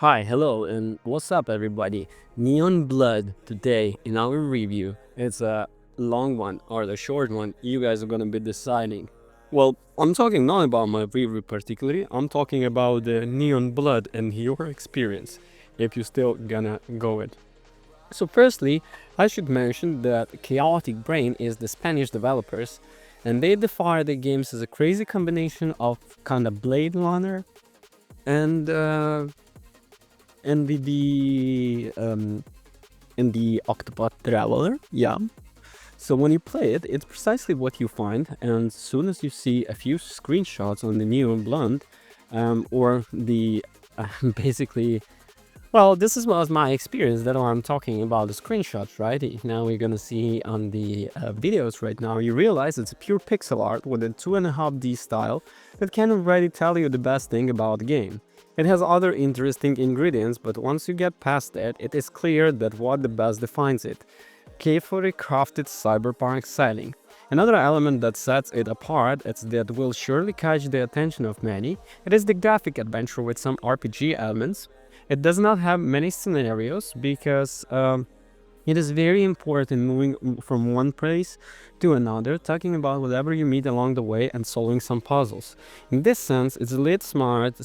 Hi, hello, and what's up, everybody? Neon Blood today in our review. It's a long one or the short one. You guys are gonna be deciding. Well, I'm talking not about my review particularly. I'm talking about the Neon Blood and your experience, if you're still gonna go it. So, firstly, I should mention that Chaotic Brain is the Spanish developers, and they define the games as a crazy combination of kind of Blade Runner and and the Octopath Traveler. Yeah. So when you play it, it's precisely what you find, and as soon as you see a few screenshots on the Neon Blonde, or the basically, well, this is was my experience. That's why I'm talking about the screenshots, right? Now we're gonna see on the videos right now. You realize it's a pure pixel art with a 2.5D style that can already tell you the best thing about the game. It has other interesting ingredients, but once you get past that, it is clear that what the best defines it: carefully crafted cyberpunk styling. Another element that sets it apart, is that will surely catch the attention of many. It is the graphic adventure with some RPG elements. It does not have many scenarios because it is very important moving from one place to another, talking about whatever you meet along the way and solving some puzzles. In this sense, it's a lit smart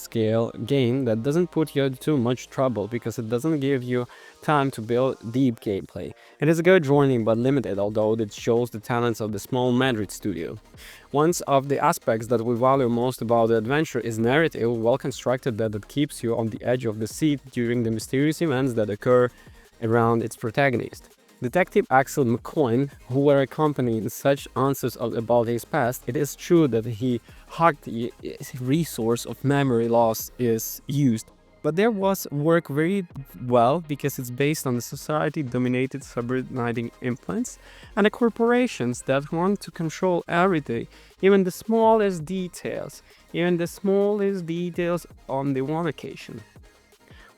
scale game that doesn't put you too much trouble because it doesn't give you time to build deep gameplay. It is a good journey but limited, although it shows the talents of the small Madrid studio. One of the aspects that we value most about the adventure is narrative, well constructed, that it keeps you on the edge of the seat during the mysterious events that occur around its protagonist. Detective Axel McCoy, who were accompanying such answers about his past, it is true that he hacked the resource of memory loss is used. But there was work very well because it's based on the society-dominated subordinating implants and the corporations that want to control everything, even the smallest details, on the one occasion.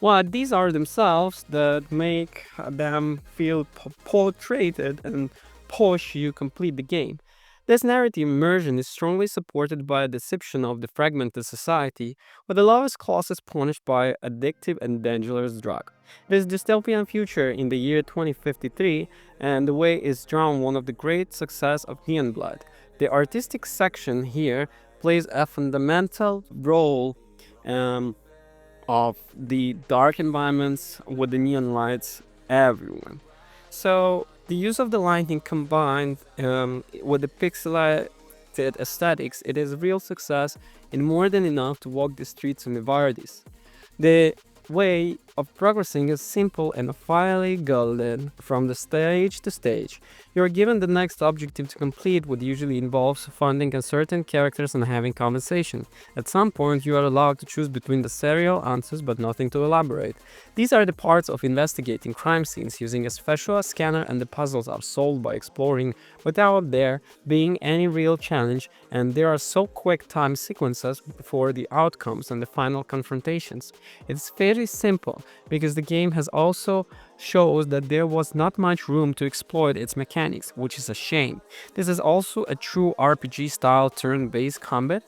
Well, these are themselves that make them feel portrayed and push you complete the game. This narrative immersion is strongly supported by a deception of the fragmented society, where the lowest class is punished by addictive and dangerous drug. This dystopian future in the year 2053, and the way is drawn one of the great success of Neon Blood. The artistic section here plays a fundamental role. Um, of the dark environments with the neon lights everywhere. So the use of the lighting combined with the pixelated aesthetics, it is a real success and more than enough to walk the streets of Novartis. The way of progressing is simple and finely golden from the stage to stage. You are given the next objective to complete, which usually involves finding a certain characters and having conversation. At some point, you are allowed to choose between the serial answers, but nothing to elaborate. These are the parts of investigating crime scenes using a special scanner, and the puzzles are solved by exploring without there being any real challenge, and there are so quick time sequences for the outcomes and the final confrontations. It's very simple because the game has also shows that there was not much room to exploit its mechanics, which is a shame. This is also a true RPG style turn-based combat.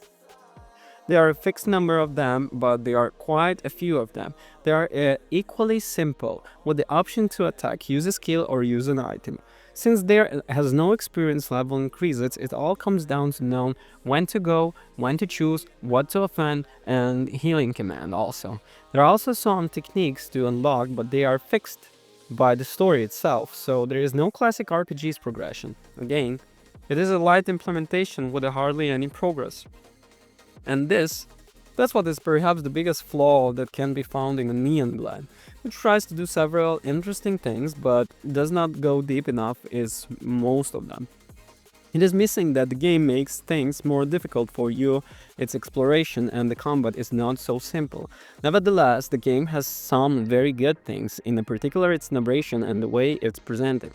There are a fixed number of them, but there are quite a few of them. They are equally simple, with the option to attack, use a skill, or use an item. Since there has no experience level increases, it all comes down to knowing when to go, when to choose, what to offend, and healing command also. There are also some techniques to unlock, but they are fixed by the story itself, so there is no classic RPG's progression. Again, it is a light implementation with hardly any progress. And that's what is perhaps the biggest flaw that can be found in a Neon Blood, which tries to do several interesting things but does not go deep enough is most of them. It is missing that the game makes things more difficult for you, its exploration and the combat is not so simple. Nevertheless, the game has some very good things, in particular its narration and the way it's presented.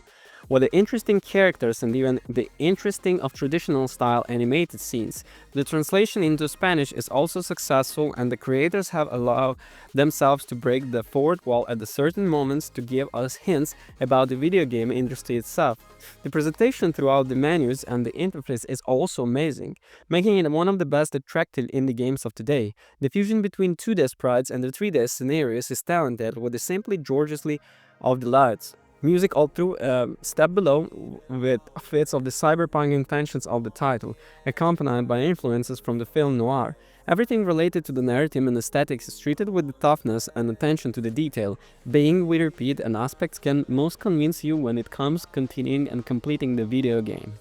with the interesting characters and even the interesting of traditional style animated scenes. The translation into Spanish is also successful, and the creators have allowed themselves to break the fourth wall at the certain moments to give us hints about the video game industry itself. The presentation throughout the menus and the interface is also amazing, making it one of the best attractive indie games of today. The fusion between 2D sprites and the 3D scenarios is talented with the simply gorgeously of the lights. Music all through step below with fits of the cyberpunk intentions of the title, accompanied by influences from the film Noir. Everything related to the narrative and aesthetics is treated with the toughness and attention to the detail, being with repeat and aspects can most convince you when it comes continuing and completing the video game.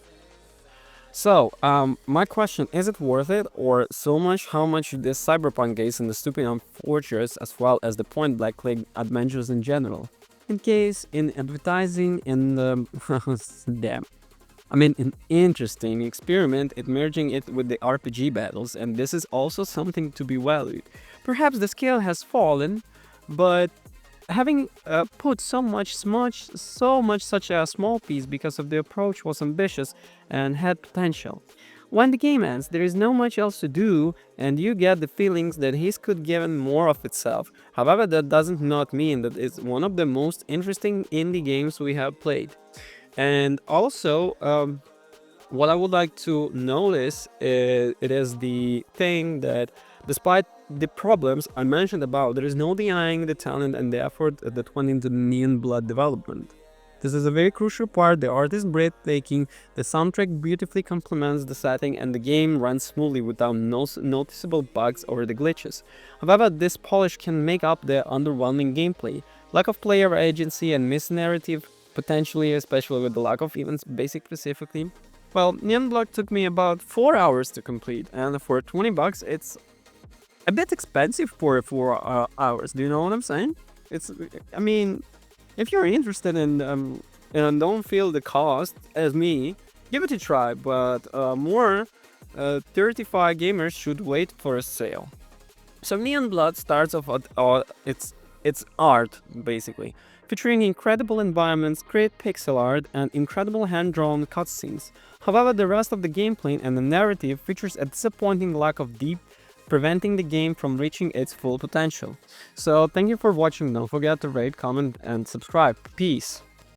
So, my question, is it worth it, or so much how much this cyberpunk is in the dystopian fortress as well as the point blank click adventures in general? In case, in advertising, in the damn. I mean, an interesting experiment at merging it with the RPG battles, and this is also something to be valued. Perhaps the scale has fallen, but having put so much such a small piece because of the approach was ambitious and had potential. When the game ends, there is no much else to do, and you get the feelings that his could given more of itself. However, that doesn't not mean that it's one of the most interesting indie games we have played. And also, what I would like to notice is it is the thing that despite the problems I mentioned about, there is no denying the talent and the effort that went into the Neon Blood development. This is a very crucial part. The art is breathtaking, the soundtrack beautifully complements the setting, and the game runs smoothly without noticeable bugs or the glitches. However, this polish can make up the underwhelming gameplay, lack of player agency, and missed narrative, potentially, especially with the lack of even basic specifically. Well, Neon Blood took me about 4 hours to complete, and for $20, it's a bit expensive for 4 hours. Do you know what I'm saying? I mean, if you're interested in and don't feel the cost as me, give it a try. But more 35 gamers should wait for a sale. So Neon Blood starts off at its art basically, featuring incredible environments, great pixel art, and incredible hand-drawn cutscenes. However, the rest of the gameplay and the narrative features a disappointing lack of depth, preventing the game from reaching its full potential. So thank you for watching. Don't forget to rate, comment, and subscribe. Peace.